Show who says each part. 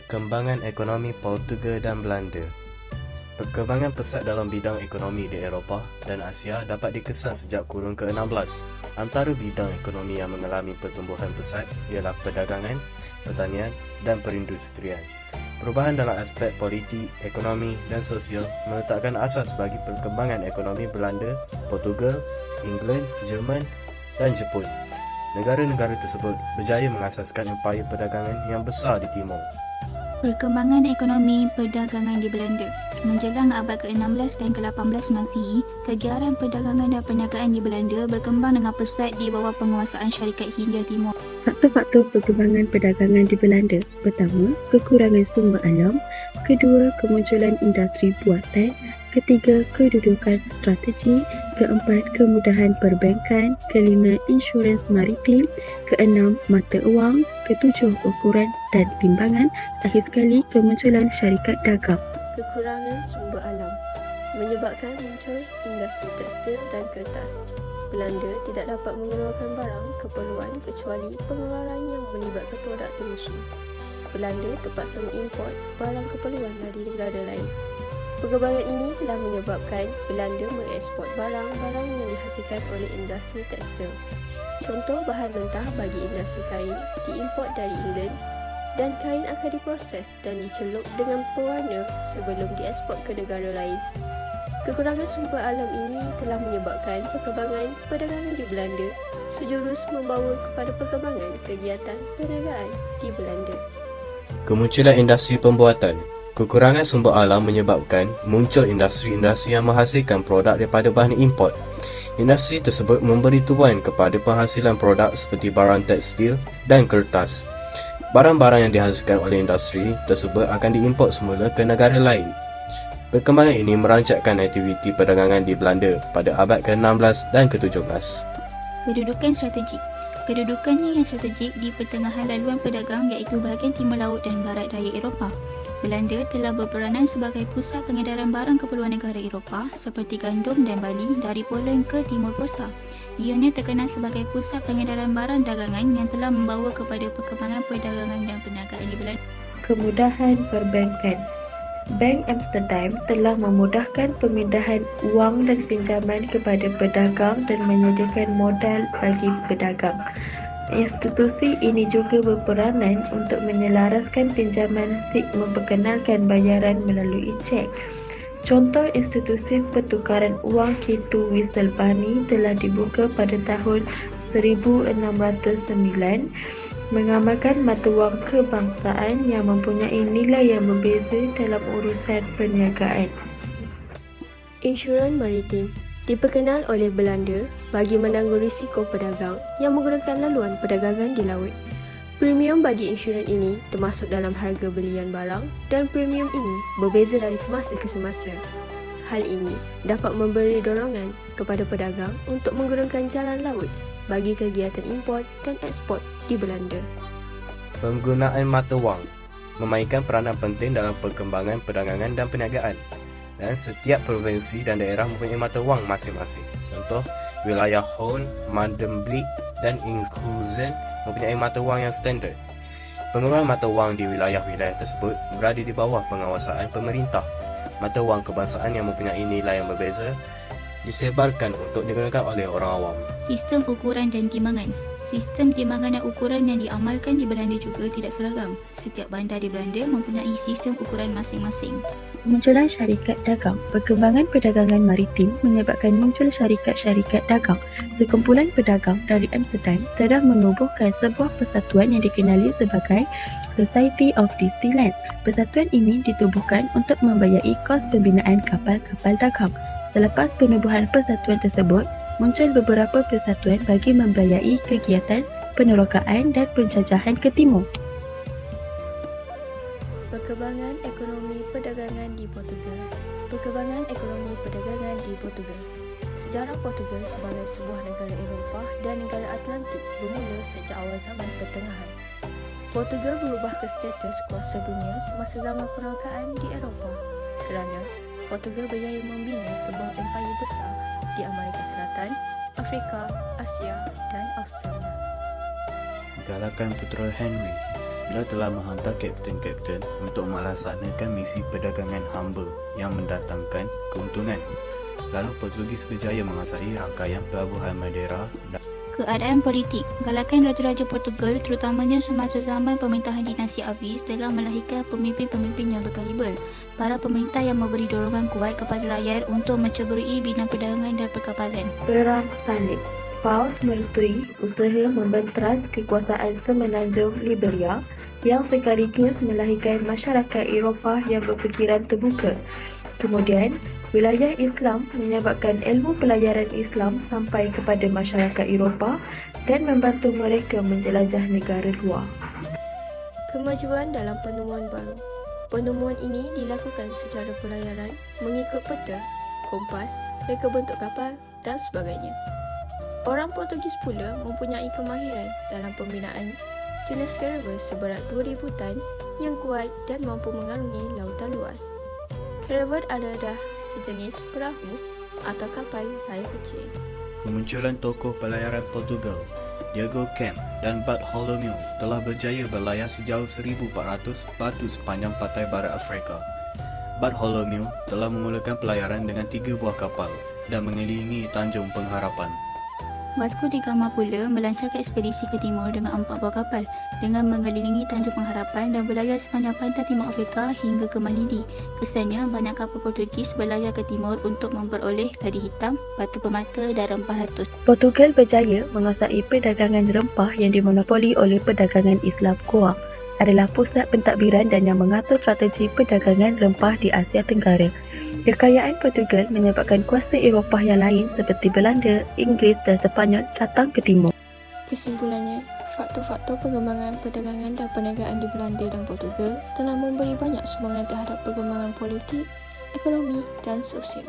Speaker 1: Perkembangan ekonomi Portugal dan Belanda. Perkembangan pesat dalam bidang ekonomi di Eropah dan Asia dapat dikesan sejak kurun ke-16. Antara bidang ekonomi yang mengalami pertumbuhan pesat ialah perdagangan, pertanian dan perindustrian. Perubahan dalam aspek politik, ekonomi dan sosial meletakkan asas bagi perkembangan ekonomi Belanda, Portugal, England, Jerman dan Jepun. Negara-negara tersebut berjaya mengasaskan empayar perdagangan yang besar di timur.
Speaker 2: Perkembangan ekonomi perdagangan di Belanda. Menjelang abad ke-16 dan ke-18 Masihi, kegiatan perdagangan dan perniagaan di Belanda berkembang dengan pesat di bawah penguasaan syarikat Hindia Timur.
Speaker 3: Faktor-faktor perkembangan perdagangan di Belanda. Pertama, kekurangan sumber alam. Kedua, kemunculan industri buatan. Ketiga, kedudukan strategi. Keempat, kemudahan perbankan. Kelima, insurans maritim. Keenam, mata wang. Ketujuh, ukuran dan timbangan. Akhir sekali, kemunculan syarikat dagang.
Speaker 4: Kekurangan sumber alam menyebabkan muncul industri tekstil dan kertas. Belanda tidak dapat mengeluarkan barang keperluan kecuali pengeluaran yang melibatkan produk termusuh. Belanda terpaksa mengimport barang keperluan dari negara lain. Perkembangan ini telah menyebabkan Belanda mengeksport barang-barang yang dihasilkan oleh industri tekstil. Contoh bahan mentah bagi industri kain diimport dari England, dan kain akan diproses dan dicelup dengan pewarna sebelum dieksport ke negara lain. Kekurangan sumber alam ini telah menyebabkan perkembangan perdagangan di Belanda sejurus membawa kepada perkembangan kegiatan perniagaan di Belanda.
Speaker 1: Kemunculan industri pembuatan. Kekurangan sumber alam menyebabkan muncul industri-industri yang menghasilkan produk daripada bahan import. Industri tersebut memberi tuan kepada penghasilan produk seperti barang tekstil dan kertas. Barang-barang yang dihasilkan oleh industri tersebut akan diimport semula ke negara lain. Perkembangan ini merancakkan aktiviti perdagangan di Belanda pada abad ke-16 dan ke-17.
Speaker 2: Kedudukan strategik. Kedudukannya yang strategik di pertengahan laluan perdagang iaitu bahagian timur laut dan barat daya Eropah. Belanda telah berperanan sebagai pusat pengedaran barang keperluan negara Eropah seperti gandum dan barley dari Poland ke Timur Prussia. Ianya terkenal sebagai pusat pengedaran barang dagangan yang telah membawa kepada perkembangan perdagangan dan perniagaan di Belanda.
Speaker 3: Kemudahan perbankan. Bank Amsterdam telah memudahkan pemindahan wang dan pinjaman kepada pedagang dan menyediakan modal bagi pedagang. Institusi ini juga berperanan untuk menyelaraskan pinjaman memperkenalkan bayaran melalui cek. Contoh institusi pertukaran wang Kitu Wisselbani telah dibuka pada tahun 1609, mengamalkan mata wang kebangsaan yang mempunyai nilai yang berbeza dalam urusan perniagaan.
Speaker 4: Insurans maritim diperkenal oleh Belanda bagi menanggung risiko pedagang yang menggunakan laluan perdagangan di laut. Premium bagi insurans ini termasuk dalam harga belian barang dan premium ini berbeza dari semasa ke semasa. Hal ini dapat memberi dorongan kepada pedagang untuk menggunakan jalan laut bagi kegiatan import dan ekspor di Belanda.
Speaker 1: Penggunaan mata wang memainkan peranan penting dalam perkembangan perdagangan dan perniagaan. Dan setiap provinsi dan daerah mempunyai mata wang masing-masing. Contoh, wilayah Hoorn, Medemblik dan Enkhuizen mempunyai mata wang yang standard. Pengeluaran mata wang di wilayah-wilayah tersebut berada di bawah pengawasan pemerintah. Mata wang kebangsaan yang mempunyai nilai yang berbeza disebarkan untuk digunakan oleh orang awam.
Speaker 2: Sistem ukuran dan timbangan. Sistem timbangan dan ukuran yang diamalkan di Belanda juga tidak seragam. Setiap bandar di Belanda mempunyai sistem ukuran masing-masing.
Speaker 3: Munculan syarikat dagang. Perkembangan perdagangan maritim menyebabkan muncul syarikat-syarikat dagang. Sekumpulan pedagang dari Amsterdam telah menubuhkan sebuah persatuan yang dikenali sebagai Society of Disneyland. Persatuan ini ditubuhkan untuk membiayai kos pembinaan kapal-kapal dagang. Selepas penubuhan persatuan tersebut, muncul beberapa persatuan bagi membiayai kegiatan penerokaan dan penjajahan ke timur.
Speaker 4: Perkembangan ekonomi perdagangan di Portugal. Perkembangan ekonomi perdagangan di Portugal. Sejarah Portugal sebagai sebuah negara Eropah dan negara Atlantik bermula sejak awal zaman pertengahan. Portugal berubah ke status kuasa dunia semasa zaman penerokaan di Eropah kerana Portugal berjaya membina sebuah empayar besar di Amerika Selatan, Afrika, Asia dan Australia.
Speaker 1: Galakan Putera Henry. Bila telah menghantar kapten-kapten untuk melaksanakan misi perdagangan hamba yang mendatangkan keuntungan. Lalu Portugis berjaya menguasai rangkaian pelabuhan Madeira dan
Speaker 2: Keadaan politik. Galakan raja-raja Portugal terutamanya semasa zaman pemerintahan dinasti Alves telah melahirkan pemimpin-pemimpin yang berkaliber. Para pemerintah yang memberi dorongan kuat kepada rakyat untuk menceburui bidang perdagangan dan perkapalan.
Speaker 3: Perang Salib. Paus merestui usaha membentras kekuasaan semenanjung Liberia yang sekaligus melahirkan masyarakat Eropah yang berfikiran terbuka. Kemudian, wilayah Islam menyebabkan ilmu pelajaran Islam sampai kepada masyarakat Eropah dan membantu mereka menjelajah negara luar.
Speaker 4: Kemajuan dalam penemuan baru. Penemuan ini dilakukan secara pelayaran mengikut peta, kompas, reka bentuk kapal dan sebagainya. Orang Portugis pula mempunyai kemahiran dalam pembinaan jenis caravel seberat 2,000 tan yang kuat dan mampu mengarungi lautan luas. Caravel adalah sejenis perahu atau kapal layar kecil.
Speaker 1: kemunculan tokoh pelayaran Portugal, Diego Camp dan Bartolomeu telah berjaya berlayar sejauh 1,400 batu sepanjang pantai barat Afrika. Bartolomeu telah memulakan pelayaran dengan 3 buah kapal dan mengelilingi Tanjung Pengharapan.
Speaker 2: Vasco da Gama pula melancarkan ekspedisi ke timur dengan 4 buah kapal dengan mengelilingi Tanjung Pengharapan dan berlayar sepanjang pantai timur Afrika hingga ke Malindi. Kesannya, banyak kapal Portugis berlayar ke timur untuk memperoleh ladi hitam, batu permata dan rempah ratus.
Speaker 3: Portugal berjaya menguasai perdagangan rempah yang dimonopoli oleh perdagangan Islam Goa. Adalah pusat pentadbiran dan yang mengatur strategi perdagangan rempah di Asia Tenggara. Kekayaan Portugal menyebabkan kuasa Eropah yang lain seperti Belanda, Inggeris dan Sepanyol datang ke timur.
Speaker 4: Kesimpulannya, faktor-faktor perkembangan perdagangan dan perniagaan di Belanda dan Portugal telah memberi banyak sumbangan terhadap perkembangan politik, ekonomi dan sosial.